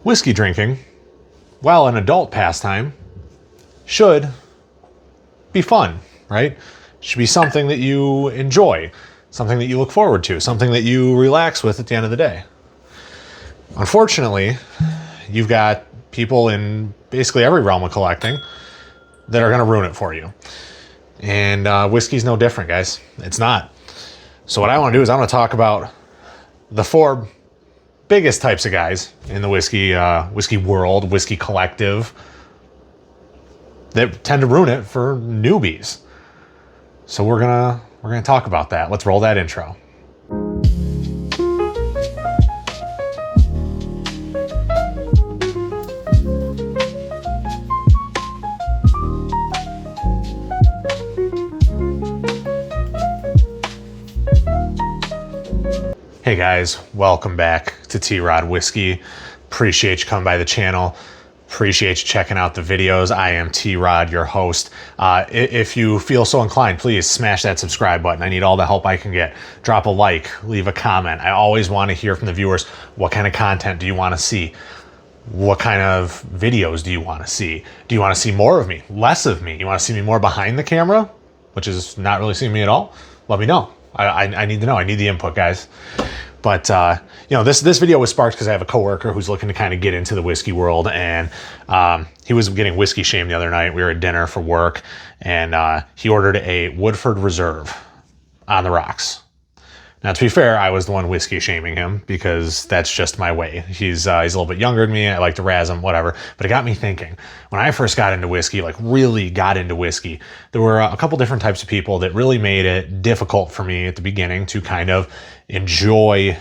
Whiskey drinking, while an adult pastime, should be fun, right? It should be something that you enjoy, something that you look forward to, something that you relax with at the end of the day. Unfortunately, you've got people in basically every realm of collecting that are going to ruin it for you. And whiskey's no different, guys. It's not. So what I want to do is I want to talk about the four biggest types of guys in the whiskey world, whiskey collective, that tend to ruin it for newbies. So we're gonna talk about that. Let's roll that intro. Hey guys, welcome back to T-Rod Whiskey. Appreciate you coming by the channel. Appreciate you checking out the videos. I am T-Rod, your host. If you feel so inclined, please smash that subscribe button. I need all the help I can get. Drop a like, leave a comment. I always want to hear from the viewers. What kind of content do you want to see? What kind of videos do you want to see? Do you want to see more of me? Less of me? You want to see me more behind the camera, which is not really seeing me at all? Let me know. I need to know. I need the input, guys. But, this video was sparked because I have a coworker who's looking to kind of get into the whiskey world, and he was getting whiskey shamed the other night. We were at dinner for work, and he ordered a Woodford Reserve on the rocks. Now, to be fair, I was the one whiskey shaming him because that's just my way. He's a little bit younger than me. I like to razz him, whatever. But it got me thinking. When I first got into whiskey, really got into whiskey, there were a couple different types of people that really made it difficult for me at the beginning to kind of enjoy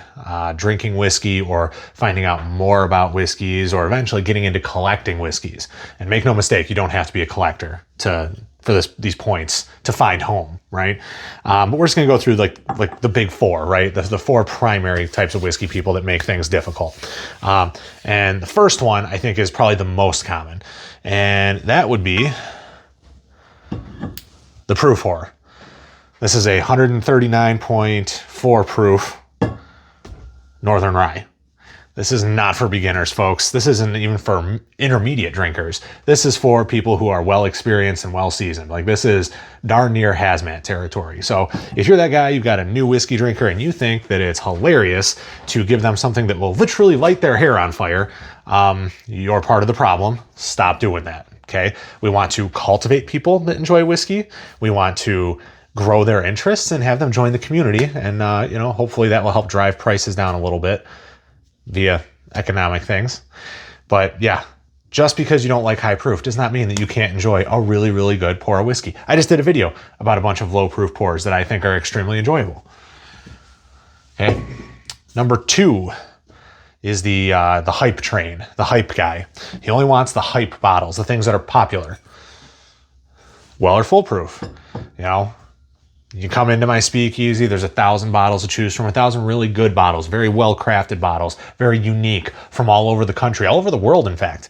drinking whiskey or finding out more about whiskeys or eventually getting into collecting whiskeys. And make no mistake, you don't have to be a collector for these points to find home, right? But we're just gonna go through like the big four, right? The four primary types of whiskey people that make things difficult. And the first one I think is probably the most common, and that would be the proof whore. This is a 139.4 proof Northern Rye. This is not for beginners, folks. This isn't even for intermediate drinkers. This is for people who are well experienced and well seasoned. This is darn near hazmat territory. So if you're that guy, you've got a new whiskey drinker and you think that it's hilarious to give them something that will literally light their hair on fire, you're part of the problem. Stop doing that, okay? We want to cultivate people that enjoy whiskey. We want to grow their interests and have them join the community. And, hopefully that will help drive prices down a little bit via economic things. But yeah, just because you don't like high proof does not mean that you can't enjoy a really, really good pour of whiskey. I just did a video about a bunch of low proof pours that I think are extremely enjoyable. Okay. Number two is the hype train, the hype guy. He only wants the hype bottles, the things that are popular. Weller Full Proof, You come into my speakeasy, there's 1,000 bottles to choose from, 1,000 really good bottles, very well-crafted bottles, very unique from all over the country, all over the world, in fact.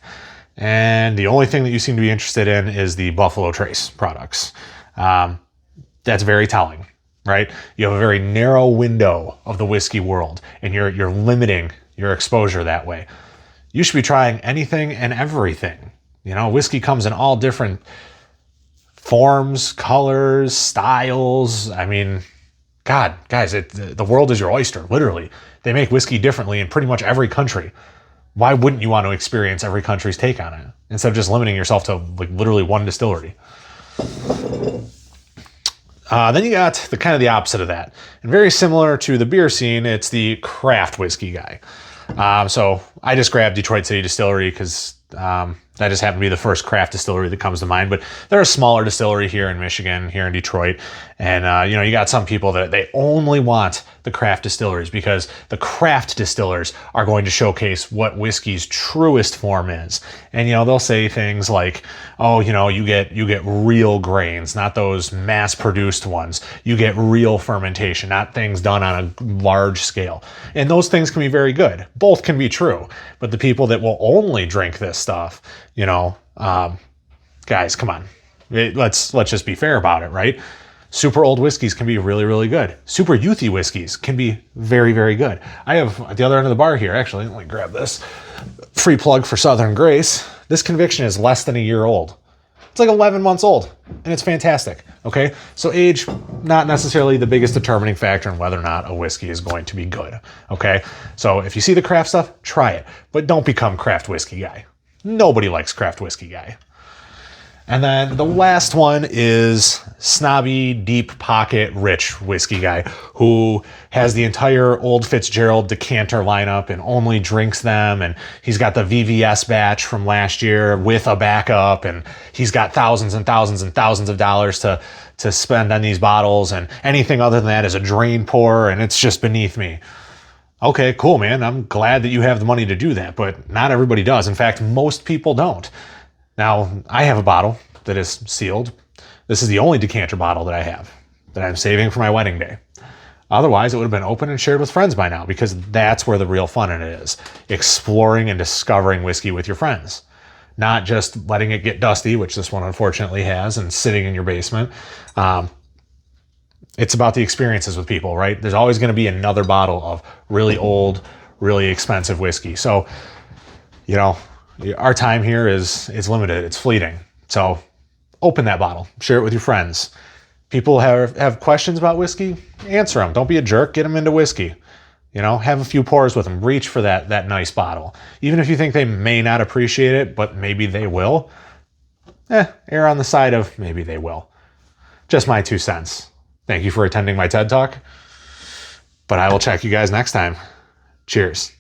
And the only thing that you seem to be interested in is the Buffalo Trace products. That's very telling, right? You have a very narrow window of the whiskey world, and you're limiting your exposure that way. You should be trying anything and everything. Whiskey comes in all different forms, colors, styles. I mean, God, guys, the world is your oyster, literally. They make whiskey differently in pretty much every country. Why wouldn't you want to experience every country's take on it instead of just limiting yourself to literally one distillery? Then you got the opposite of that. And very similar to the beer scene, it's the craft whiskey guy. So I just grabbed Detroit City Distillery because that just happened to be the first craft distillery that comes to mind. But they're a smaller distillery here in Michigan, here in Detroit. And, you got some people that they only want the craft distilleries because the craft distillers are going to showcase what whiskey's truest form is. And, they'll say things like, oh, you get real grains, not those mass-produced ones. You get real fermentation, not things done on a large scale. And those things can be very good. Both can be true. But the people that will only drink this stuff, guys, come on. Let's just be fair about it, right? Super old whiskeys can be really, really good. Super youthy whiskeys can be very, very good. I have at the other end of the bar here, actually, let me grab this. free plug for Southern Grace. This conviction is less than a year old. It's like 11 months old, and it's fantastic, okay? So age, not necessarily the biggest determining factor in whether or not a whiskey is going to be good, okay? So if you see the craft stuff, try it, but don't become craft whiskey guy. Nobody likes craft whiskey guy. And then the last one is snobby, deep pocket, rich whiskey guy who has the entire Old Fitzgerald decanter lineup and only drinks them. And he's got the VVS batch from last year with a backup. And he's got thousands and thousands and thousands of dollars to spend on these bottles. And anything other than that is a drain pour. And it's just beneath me. Okay, cool, man. I'm glad that you have the money to do that, but not everybody does. In fact, most people don't. Now, I have a bottle that is sealed. This is the only decanter bottle that I have that I'm saving for my wedding day. Otherwise, it would have been open and shared with friends by now because that's where the real fun in it is. Exploring and discovering whiskey with your friends. Not just letting it get dusty, which this one unfortunately has, and sitting in your basement. It's about the experiences with people, right? There's always going to be another bottle of really old, really expensive whiskey. So, you know, our time here is limited. It's fleeting. So open that bottle, share it with your friends. People have questions about whiskey, answer them. Don't be a jerk. Get them into whiskey. You know, have a few pours with them. Reach for that nice bottle. Even if you think they may not appreciate it, but maybe they will. Err on the side of maybe they will. Just my 2 cents. Thank you for attending my TED Talk. But I will check you guys next time. Cheers.